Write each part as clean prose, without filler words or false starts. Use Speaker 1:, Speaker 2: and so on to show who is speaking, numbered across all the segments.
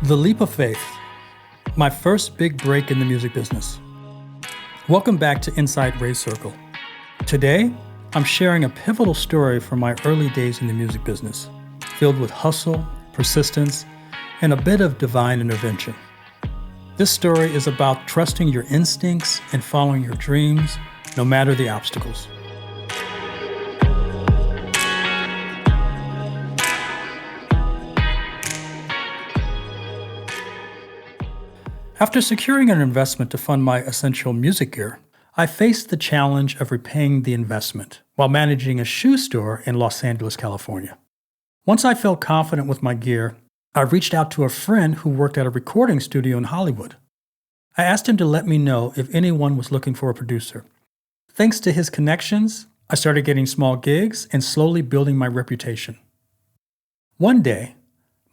Speaker 1: The Leap of Faith, my first big break in the music business. Welcome back to Inside Ray's Circle. Today, I'm sharing a pivotal story from my early days in the music business, filled with hustle, persistence, and a bit of divine intervention. This story is about trusting your instincts and following your dreams, no matter the obstacles. After securing an investment to fund my essential music gear, I faced the challenge of repaying the investment while managing a shoe store in Los Angeles, California. Once I felt confident with my gear, I reached out to a friend who worked at a recording studio in Hollywood. I asked him to let me know if anyone was looking for a producer. Thanks to his connections, I started getting small gigs and slowly building my reputation. One day,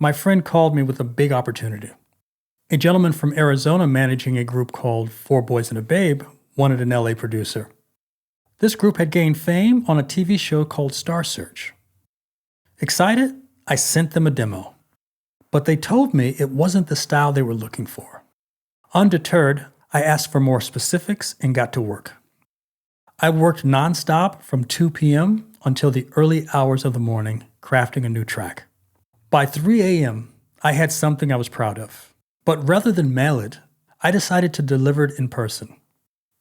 Speaker 1: my friend called me with a big opportunity. A gentleman from Arizona managing a group called Four Boys and a Babe wanted an LA producer. This group had gained fame on a TV show called Star Search. Excited, I sent them a demo. But they told me it wasn't the style they were looking for. Undeterred, I asked for more specifics and got to work. I worked nonstop from 2 p.m. until the early hours of the morning, crafting a new track. By 3 a.m., I had something I was proud of. But rather than mail it, I decided to deliver it in person.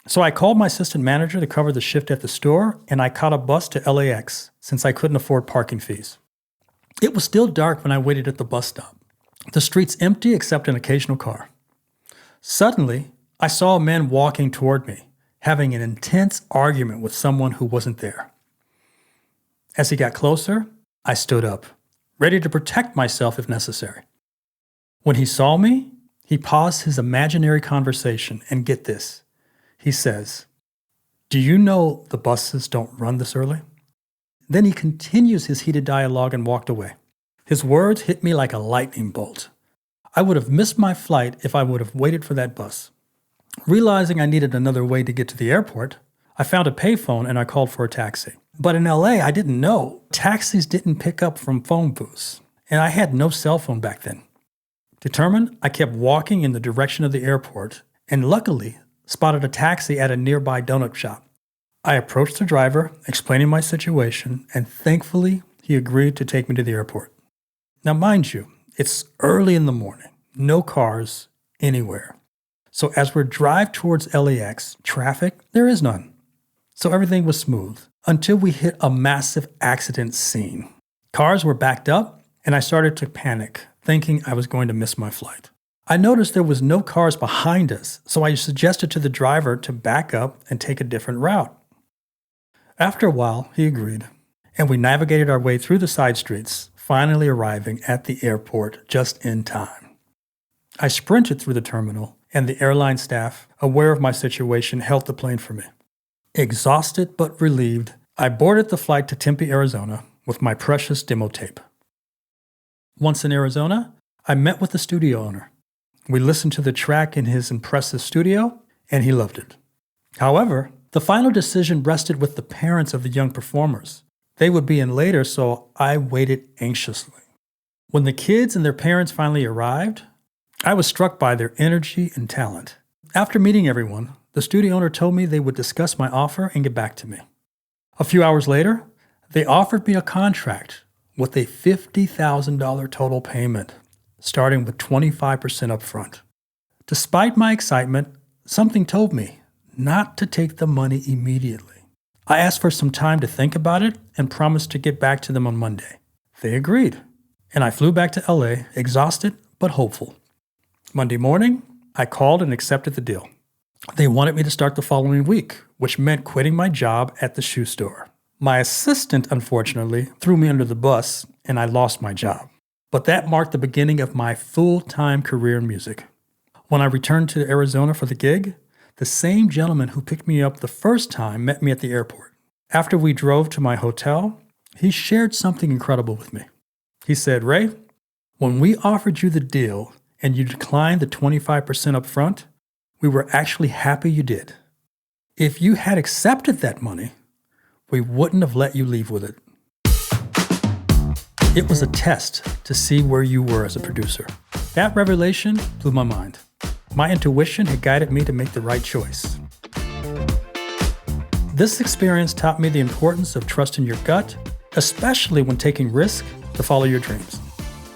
Speaker 1: So I called my assistant manager to cover the shift at the store, and I caught a bus to LAX since I couldn't afford parking fees. It was still dark when I waited at the bus stop. The streets empty except an occasional car. Suddenly, I saw a man walking toward me, having an intense argument with someone who wasn't there. As he got closer, I stood up, ready to protect myself if necessary. When he saw me, he paused his imaginary conversation and get this. He says, "Do you know the buses don't run this early?" Then he continues his heated dialogue and walked away. His words hit me like a lightning bolt. I would have missed my flight if I would have waited for that bus. Realizing I needed another way to get to the airport, I found a payphone and I called for a taxi. But in LA, I didn't know. Taxis didn't pick up from phone booths, and I had no cell phone back then. Determined, I kept walking in the direction of the airport and luckily spotted a taxi at a nearby donut shop. I approached the driver, explaining my situation, and thankfully, he agreed to take me to the airport. Now, mind you, it's early in the morning, no cars anywhere. So as we drive towards LAX, traffic, there is none. So everything was smooth until we hit a massive accident scene. Cars were backed up, and I started to panic, thinking I was going to miss my flight. I noticed there was no cars behind us, so I suggested to the driver to back up and take a different route. After a while, he agreed, and we navigated our way through the side streets, finally arriving at the airport just in time. I sprinted through the terminal, and the airline staff, aware of my situation, held the plane for me. Exhausted but relieved, I boarded the flight to Tempe, Arizona, with my precious demo tape. Once in Arizona, I met with the studio owner. We listened to the track in his impressive studio, and he loved it. However, the final decision rested with the parents of the young performers. They would be in later, so I waited anxiously. When the kids and their parents finally arrived, I was struck by their energy and talent. After meeting everyone, the studio owner told me they would discuss my offer and get back to me. A few hours later, they offered me a contract with a $50,000 total payment, starting with 25% upfront. Despite my excitement, something told me not to take the money immediately. I asked for some time to think about it and promised to get back to them on Monday. They agreed, and I flew back to LA, exhausted but hopeful. Monday morning, I called and accepted the deal. They wanted me to start the following week, which meant quitting my job at the shoe store. My assistant, unfortunately, threw me under the bus, and I lost my job. But that marked the beginning of my full-time career in music. When I returned to Arizona for the gig, the same gentleman who picked me up the first time met me at the airport. After we drove to my hotel, he shared something incredible with me. He said, "Ray, when we offered you the deal and you declined the 25% up front, we were actually happy you did. If you had accepted that money, we wouldn't have let you leave with it." It was a test to see where you were as a producer. That revelation blew my mind. My intuition had guided me to make the right choice. This experience taught me the importance of trusting your gut, especially when taking risks to follow your dreams.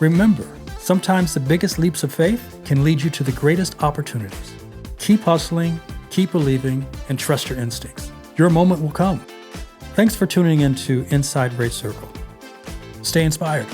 Speaker 1: Remember, sometimes the biggest leaps of faith can lead you to the greatest opportunities. Keep hustling, keep believing, and trust your instincts. Your moment will come. Thanks for tuning in to Inside Great Circle. Stay inspired.